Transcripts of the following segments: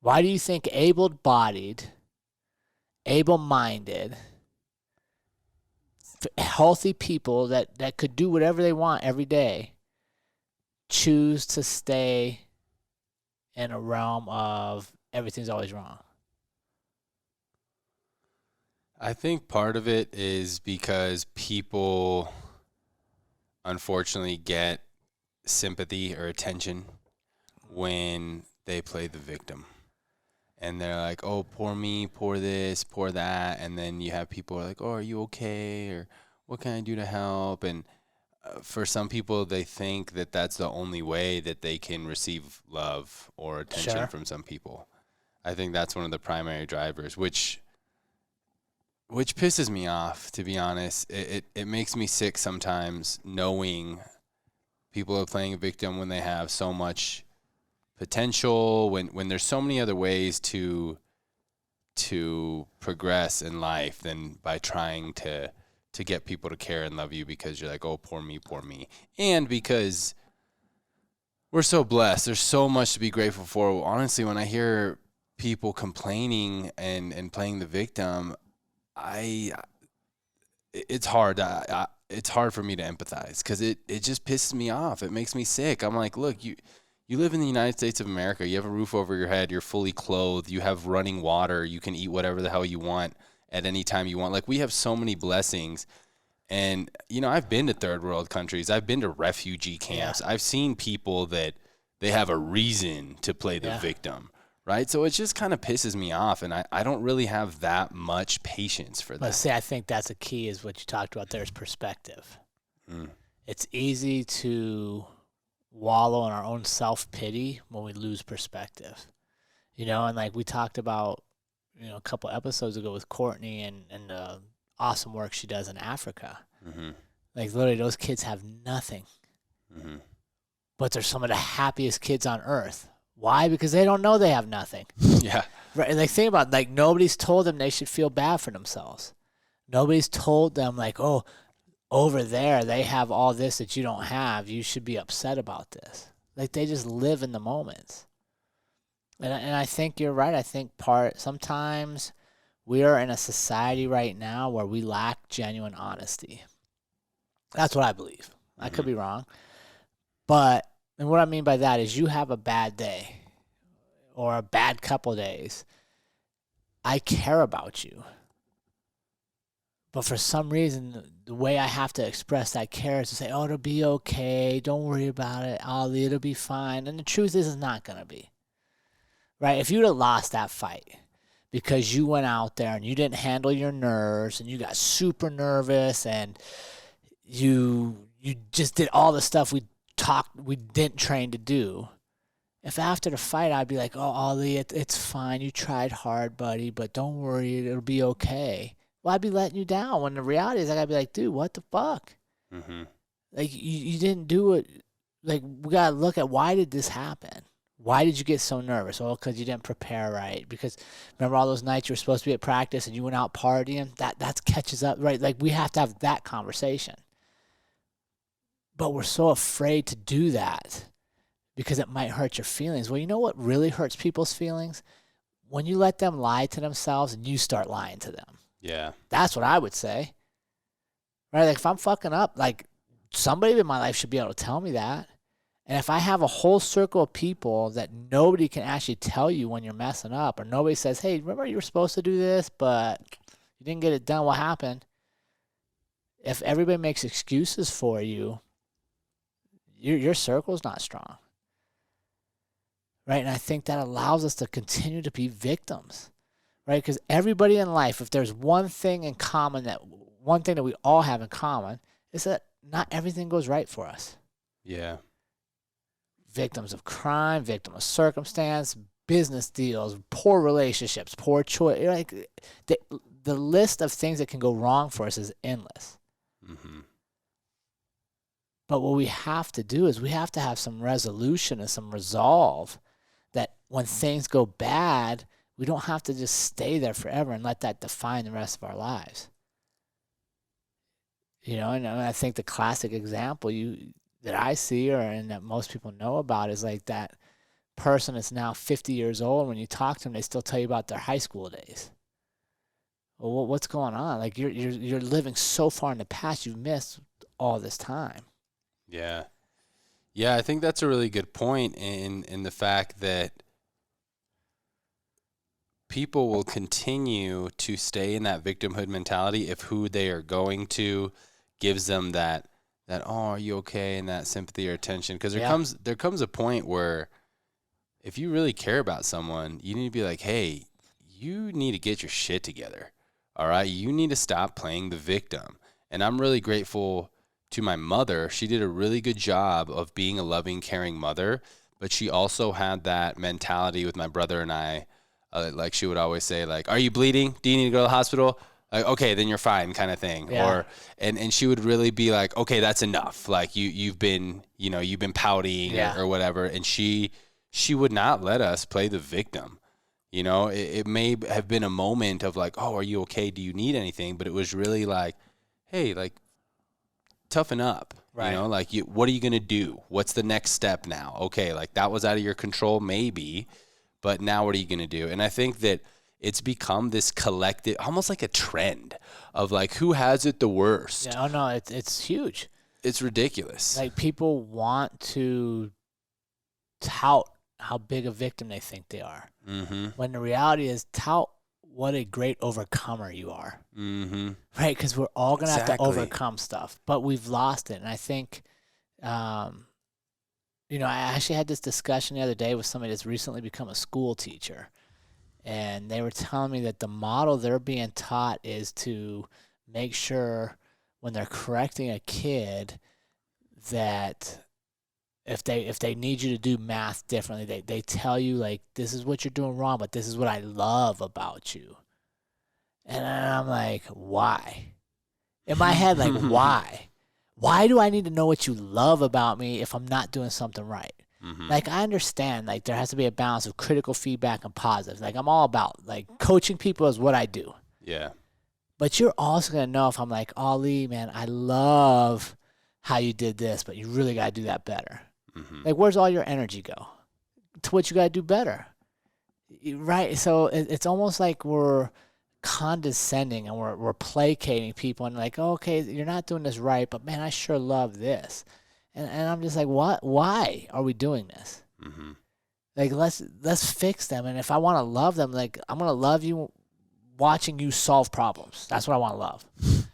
Why do you think able-bodied, able-minded, healthy people that could do whatever they want every day choose to stay in a realm of everything's always wrong? I think part of it is because people unfortunately get sympathy or attention when they play the victim. And they're like, oh, poor me, poor this, poor that. And then you have people like, oh, are you okay? Or what can I do to help? And for some people, they think that that's the only way that they can receive love or attention Sure. from some people. I think that's one of the primary drivers, which pisses me off, to be honest. It makes me sick sometimes knowing people are playing a victim when they have so much potential, when there's so many other ways to progress in life than by trying to get people to care and love you because you're like, oh, poor me. And because we're so blessed. There's so much to be grateful for. Honestly, when I hear people complaining and playing the victim, it's hard. It's hard for me to empathize because it just pisses me off. It makes me sick. I'm like, look, you live in the United States of America. You have a roof over your head. You're fully clothed. You have running water. You can eat whatever the hell you want at any time you want. Like, we have so many blessings. And, I've been to third world countries. I've been to refugee camps. Yeah. I've seen people that they have a reason to play the victim, right? So it just kind of pisses me off. And I don't really have that much patience for that. But see, I think that's a key is what you talked about there is perspective. It's easy to wallow in our own self-pity when we lose perspective. And like we talked about, a couple episodes ago with Courtney and the awesome work she does in Africa. Mm-hmm. Like literally those kids have nothing. Mm-hmm. But they're some of the happiest kids on earth. Why? Because they don't know they have nothing. Yeah. Right. Like think about it, like nobody's told them they should feel bad for themselves. Nobody's told them like, oh, over there they have all this that you don't have. You should be upset about this. Like they just live in the moments. And I think you're right. I think sometimes we are in a society right now where we lack genuine honesty. That's what I believe. I could be wrong. But, and what I mean by that is you have a bad day or a bad couple days. I care about you. But for some reason, the way I have to express that care is to say, oh, it'll be okay. Don't worry about it, Ollie. It'll be fine. And the truth is, it's not going to be. Right? If you'd have lost that fight because you went out there and you didn't handle your nerves and you got super nervous and you just did all the stuff we didn't train to do. If after the fight I'd be like, oh, Ollie, it's fine. You tried hard, buddy, but don't worry. It'll be okay. Well, I'd be letting you down when the reality is I gotta be like, dude, what the fuck? Mm-hmm. Like, you didn't do it. Like, we gotta look at why did this happen? Why did you get so nervous? Oh, because you didn't prepare right. Because remember all those nights you were supposed to be at practice and you went out partying? That catches up, right? Like, we have to have that conversation. But we're so afraid to do that because it might hurt your feelings. Well, you know what really hurts people's feelings? When you let them lie to themselves and you start lying to them. Yeah. That's what I would say. Right? Like, if I'm fucking up, like, somebody in my life should be able to tell me that. And if I have a whole circle of people that nobody can actually tell you when you're messing up, or nobody says, hey, remember you were supposed to do this, but you didn't get it done, what happened? If everybody makes excuses for you, your circle's not strong. Right? And I think that allows us to continue to be victims. Right? Because everybody in life, if there's one thing in common, one thing that we all have in common, is that not everything goes right for us. Yeah. Victims of crime, victim of circumstance, business deals, poor relationships, poor choice. Like the list of things that can go wrong for us is endless. Mm-hmm. But what we have to do is we have to have some resolution and some resolve that when things go bad, we don't have to just stay there forever and let that define the rest of our lives. And I think the classic example that I see and that most people know about is like that person that's now 50 years old, and when you talk to them, they still tell you about their high school days. Well, what's going on? Like you're living so far in the past, you've missed all this time. Yeah. Yeah, I think that's a really good point in the fact that people will continue to stay in that victimhood mentality if who they are going to gives them that oh, are you okay, and that sympathy or attention. Because there comes a point where if you really care about someone, you need to be like, hey, you need to get your shit together. All right, you need to stop playing the victim. And I'm really grateful to my mother. She did a really good job of being a loving, caring mother, but she also had that mentality with my brother and I. Like she would always say, like, are you bleeding? Do you need to go to the hospital? Like, okay, then you're fine, kind of thing. Yeah. Or and she would really be like, okay, that's enough. Like you've been pouting or whatever. And she would not let us play the victim. You know, it may have been a moment of like, oh, are you okay? Do you need anything? But it was really like, hey, like, toughen up. Right. You know, like, what are you going to do? What's the next step now? Okay, like, that was out of your control maybe, but now what are you going to do? And I think that it's become this collective, almost like a trend of like, who has it the worst? Yeah, oh no, it's huge. It's ridiculous. Like people want to tout how big a victim they think they are. Mm-hmm. When the reality is, tout what a great overcomer you are. Mm-hmm. Right? Because we're all going to have to Exactly. overcome stuff, but we've lost it. And I think, I actually had this discussion the other day with somebody that's recently become a school teacher. And they were telling me that the model they're being taught is to make sure when they're correcting a kid that if they need you to do math differently, they tell you, like, this is what you're doing wrong, but this is what I love about you. And I'm like, why? In my head, like, why? Why do I need to know what you love about me if I'm not doing something right? Mm-hmm. Like, I understand, like, there has to be a balance of critical feedback and positive. Like, I'm all about, like, coaching people is what I do. Yeah. But you're also going to know if I'm like, Ollie, man, I love how you did this, but you really got to do that better. Mm-hmm. Like, where's all your energy go? To what you got to do better. Right? So it's almost like we're condescending and we're placating people and like, oh, okay, you're not doing this right, but man, I sure love this. And I'm just like, what? Why are we doing this? Mm-hmm. Like, let's fix them. And if I want to love them, like, I'm going to love you watching you solve problems. That's what I want to love.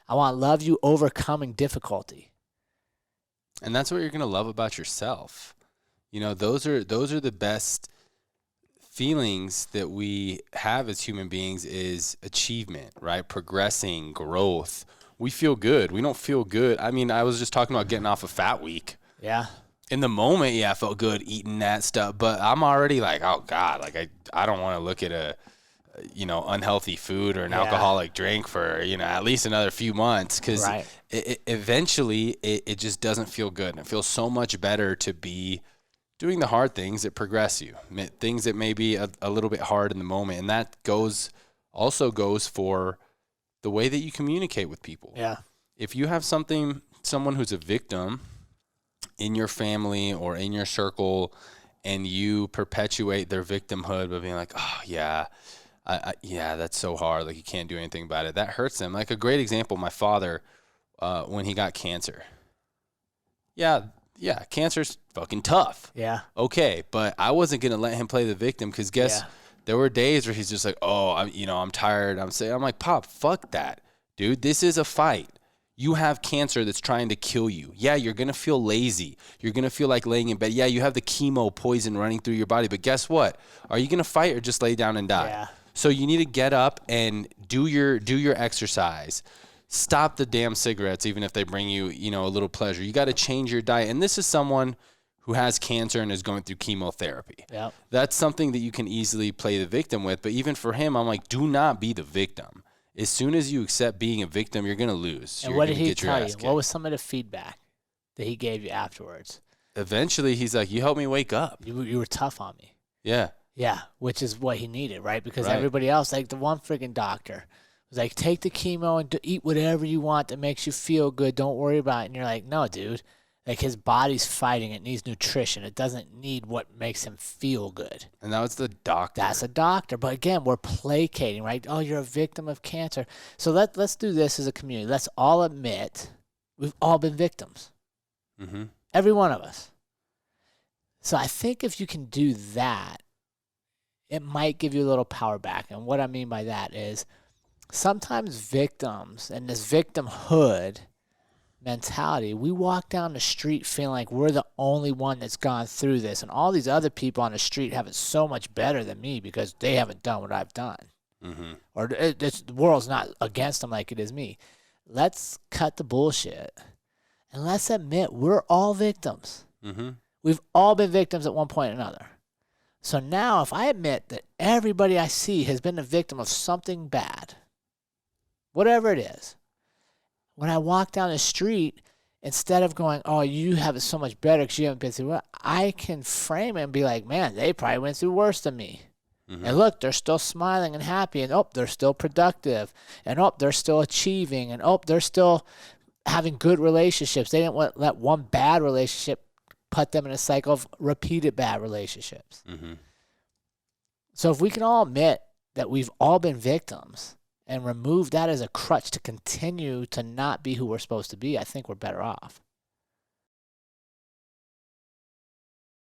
I want to love you overcoming difficulty. And that's what you're going to love about yourself. You know, those are the best feelings that we have as human beings is achievement, right? Progressing, growth. We feel good. We don't feel good. I mean, I was just talking about getting off a fat week. Yeah. In the moment, yeah, I felt good eating that stuff, but I'm already like, oh God, like I don't want to look at a unhealthy food or an alcoholic drink for, at least another few months. Cause eventually it just doesn't feel good. And it feels so much better to be doing the hard things that progress you, things that may be a little bit hard in the moment. And that also goes for the way that you communicate with people. Yeah. If you have someone who's a victim in your family or in your circle and you perpetuate their victimhood by being like, oh yeah, yeah, that's so hard. Like, you can't do anything about it. That hurts them. Like, a great example, my father, when he got cancer. Yeah, cancer's fucking tough. Yeah. Okay, but I wasn't going to let him play the victim because there were days where he's just like, oh, I'm tired. I'm like, Pop, fuck that. Dude, this is a fight. You have cancer that's trying to kill you. Yeah, you're going to feel lazy. You're going to feel like laying in bed. Yeah, you have the chemo poison running through your body, but guess what? Are you going to fight or just lay down and die? Yeah. So you need to get up and do your exercise. Stop the damn cigarettes, even if they bring you, a little pleasure. You got to change your diet. And this is someone who has cancer and is going through chemotherapy. Yep. That's something that you can easily play the victim with. But even for him, I'm like, do not be the victim. As soon as you accept being a victim, you're going to lose. And you're what did he get your tell you? ass kicked. What was some of the feedback that he gave you afterwards? Eventually, he's like, you helped me wake up. You were tough on me. Yeah. Yeah, which is what he needed, right? Because Right. everybody else, like the one freaking doctor, was like, take the chemo and eat whatever you want that makes you feel good. Don't worry about it. And you're like, no, dude, Like his body's fighting. It needs nutrition. It doesn't need what makes him feel good. And now it's the doctor. That's a doctor. But again, we're placating, right? Oh, you're a victim of cancer. So let's do this as a community. Let's all admit we've all been victims. Mm-hmm. Every one of us. So I think if you can do that, it might give you a little power back. And what I mean by that is sometimes victims and this victimhood mentality, we walk down the street feeling like we're the only one that's gone through this, and all these other people on the street have it so much better than me because they haven't done what I've done. Mm-hmm. Or the world's not against them like it is me. Let's cut the bullshit and let's admit we're all victims. Mm-hmm. We've all been victims at one point or another. So now if I admit that everybody I see has been a victim of something bad, whatever it is, when I walk down the street, instead of going, oh, you have it so much better because you haven't been through it, I can frame it and be like, man, they probably went through worse than me. Mm-hmm. And look, they're still smiling and happy, and oh, they're still productive, and oh, they're still achieving, and oh, they're still having good relationships. They didn't let one bad relationship put them in a cycle of repeated bad relationships. Mm-hmm. So if we can all admit that we've all been victims and remove that as a crutch to continue to not be who we're supposed to be, I think we're better off.